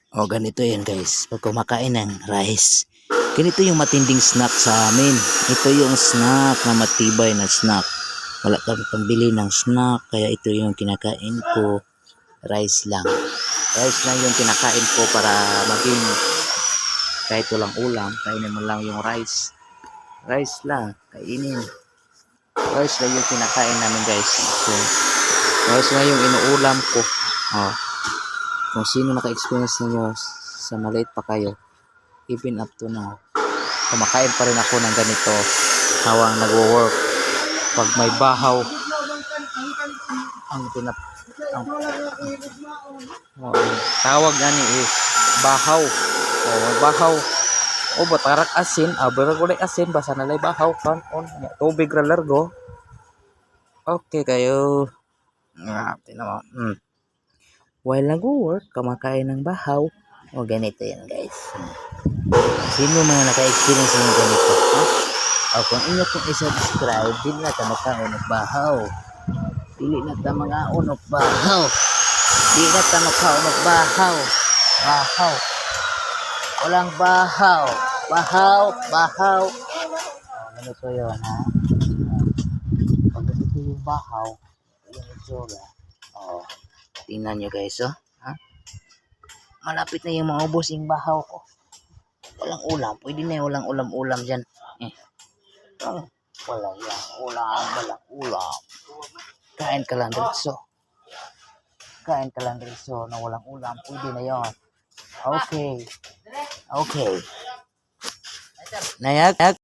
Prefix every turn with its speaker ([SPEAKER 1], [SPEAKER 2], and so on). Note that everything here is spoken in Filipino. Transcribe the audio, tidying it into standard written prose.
[SPEAKER 1] O ganito yan guys, pag kumakain ng rice, ganito yung matinding snack sa amin. Ito yung snack na matibay na snack. Wala kang pambili ng snack, kaya ito yung kinakain ko. Rice lang. Rice lang yung kinakain ko para maging kahit walang ulam, kainin mo lang yung rice. Rice lang, kainin. Rice lang yung kinakain namin guys. So, rice lang yung inuulam ko. Oh. Kung sino naka-experience ninyo sa maliit pa kayo, even up to now, kumakain pa rin ako ng ganito habang nagwo-work. Pag may bahaw, ang tawag gani is bahaw. O bahaw. O batarak asin, barag walay asin basta nalay bahaw kan on tubig ra largo. Okay kayo. Tinaw. While nag-work, kumakain ng bahaw. O ganito yan guys. Sino mga naka-experience ng ganito? Ha? O kung inyo kung i-subscribe, dili na ta makaon og bahaw. Dili na ta mga unok bahaw. Dili na ta makaon og bahaw. Bahaw. Walang bahaw. Bahaw. Bahaw. O ganito yun ha. Pag ganito yung bahaw, yung itsura. O. Tingnan nyo guys, oh. Ha? Malapit na yung maubos yung bahaw ko. Walang ulam. Pwede na yung walang ulam-ulam dyan. Walang ulam. Walang ulam. Kain ka lang diretso. Kain ka lang diretso na walang ulam. Pwede na yon. Okay. Okay. Nayag.